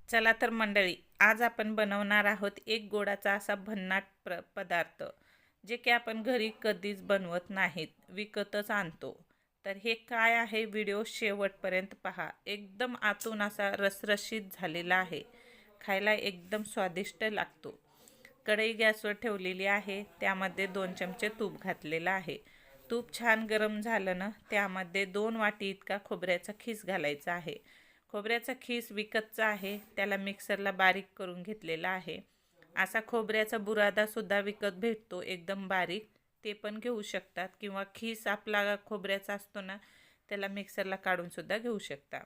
चला तर मंडळी, आज आपण बनवणार आहोत एक गोडाचा असा भन्नाट पदार्थ, जे की आपण घरी कधीच बनवत नाहीत, विकतच आणतो. तर हे काय आहे, व्हिडिओ शेवटपर्यंत पहा. एकदम आतून असा रसरशीत झालेला आहे, खायला एकदम स्वादिष्ट लागतो. कढई गॅसवर ठेवलेली आहे, त्यामध्ये 2 चमचे तूप घातलेलं आहे. तूप छान गरम झालं ना, त्यामध्ये 2 वाटी इतका खोबऱ्याचा खीस घालायचा आहे. खोबऱ्याचा खीस विकतचा आहे, त्याला मिक्सरला बारीक करून घेतलेला आहे. असा खोबऱ्याचा बुरादासुद्धा विकत भेटतो एकदम बारीक, ते पण घेऊ शकतात. किंवा खीस आपला खोबऱ्याचा असतो ना, त्याला मिक्सरला काढूनसुद्धा घेऊ शकता.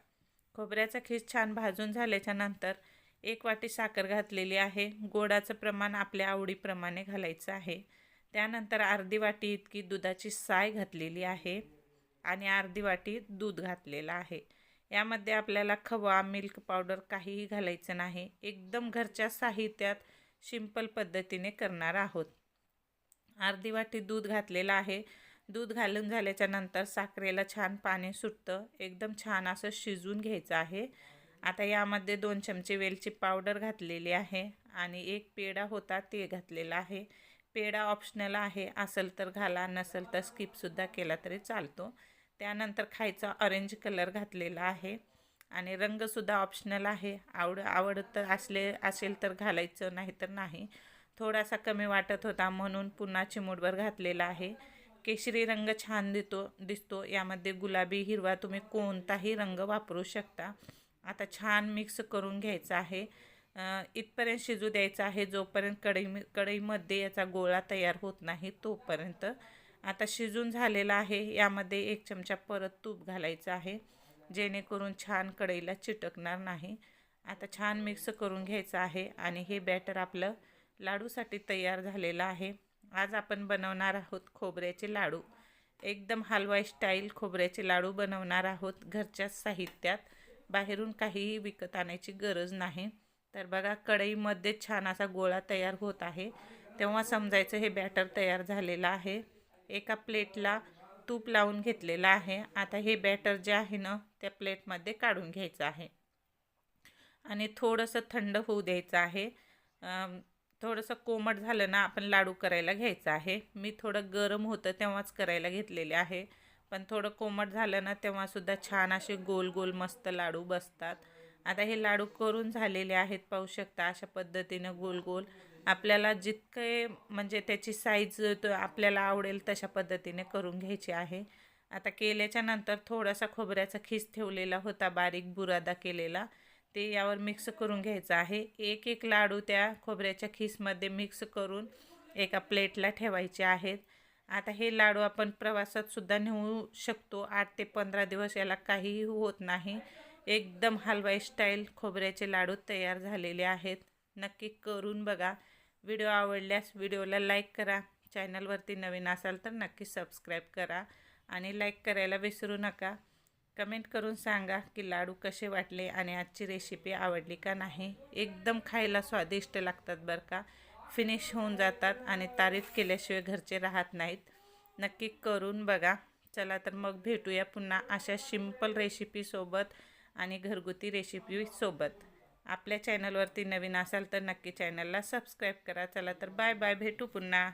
खोबऱ्याचा खीस छान भाजून झाल्याच्या नंतर 1 वाटी साखर घातलेली आहे. गोडाचं प्रमाण आपल्या आवडीप्रमाणे घालायचं आहे. त्यानंतर अर्धी वाटी इतकी दुधाची साय घातलेली आहे आणि अर्धी वाटी दूध घातलेलं आहे. यामध्ये आपल्याला खवा, मिल्क पावडर काहीही घालायचं नाही. एकदम घरच्या साहित्यात सिंपल पद्धतीने करणार आहोत. अर्धी वाटी दूध घातलेलं आहे. दूध घालून झाल्याच्या नंतर साखरेला छान पाणी सुटतं. एकदम छान असं शिजवून घ्यायचं आहे. आता यामध्ये 2 चमचे वेलची पावडर घातलेली आहे आणि 1 पेढा होता ते घातलेला आहे. पेढा ऑप्शनल आहे, असेल तर घाला, नसेल तर स्किपसुद्धा केला तरी चालतो. त्यानंतर खायचा ऑरेंज कलर घातलेला आहे आणि रंगसुद्धा ऑप्शनल आहे. आवडत असेल तर घालायचं, नाही तर नाही. थोडासा कमी वाटत होता म्हणून पुन्हा चिमूटभर घातलेला आहे. केशरी रंग छान दिसतो. यामध्ये गुलाबी, हिरवा तुम्ही कोणताही रंग वापरू शकता. आता छान मिक्स करून घ्यायचं आहे. इथपर्यंत शिजू द्यायचं आहे, जोपर्यंत कढईमध्ये याचा गोळा तयार होत नाही तोपर्यंत. आता शिजून झालेला आहे. यामध्ये 1 चमचा परत तूप घालायचं आहे, जेणेकरून छान कढईला चिटकणार नाही. आता छान मिक्स करून घ्यायचं आहे आणि हे बॅटर आपलं लाडूसाठी तयार झालेलं आहे. आज आपण बनवणार आहोत खोबऱ्याचे लाडू. एकदम हलवाई स्टाईल खोबऱ्याचे लाडू बनवणार आहोत घरच्याच साहित्यात. बाहेरून काहीही विकत आणायची गरज नाही. तर बघा, कढईमध्ये छान असा गोळा तयार होत आहे, तेव्हा समजायचं हे बॅटर तयार झालेलं आहे. एका प्लेटला तूप लावून घेतलेलं आहे. आता हे बॅटर जे आहे ना, त्या प्लेटमध्ये काढून घ्यायचं आहे आणि थोडंसं थंड होऊ द्यायचं आहे. थोडंसं कोमट झालं ना, आपण लाडू करायला घ्यायचं आहे. मी थोडं गरम होतं तेव्हाच करायला घेतलेले आहे, पण थोडं कोमट झालं ना, तेव्हासुद्धा छान असे गोल गोल मस्त लाडू बसतात. आता हे लाडू करून झालेले आहेत, पाहू शकता. अशा पद्धतीनं गोल गोल आपल्याला जितके म्हणजे त्याची साईज आपल्याला आवडेल तशा पद्धतीने करून घ्यायची आहे. आता केल्याच्या नंतर थोडासा खोबऱ्याचा खीस ठेवलेला होता, बारीक बुरादा केलेला, ते यावर मिक्स करून घ्यायचं आहे. एक एक लाडू त्या खोबऱ्याच्या खीसमध्ये मिक्स करून एका प्लेटला ठेवायचे आहेत. आता हे लाडू आपण प्रवासातसुद्धा नेऊ शकतो. 8 ते 15 दिवस याला काहीही होत नाही. एकदम हलवाई स्टाईल खोबऱ्याचे लाडू तयार झालेले आहेत. नक्की करून बघा. व्हिडिओ आवडल्यास व्हिडिओला लाईक करा. चॅनलवरती नवीन असाल तर नक्की सबस्क्राईब करा आणि लाईक करायला विसरू नका. कमेंट करून सांगा की लाडू कसे वाटले आणि आजची रेसिपी आवडली का नाही. एकदम खायला स्वादिष्ट लागतात बरं का. फिनिश होऊन जातात आणि तारीफ केल्याशिवाय घरचे राहत नाहीत. नक्की करून बघा. चला तर मग भेटूया पुन्हा अशा सिंपल रेसिपीसोबत आणि घरगुती रेसिपीसोबत. आपल्या चॅनलवरती नवीन असाल तर नक्की चॅनलला सबस्क्राईब करा. चला तर बाय बाय, भेटू पुन्हा.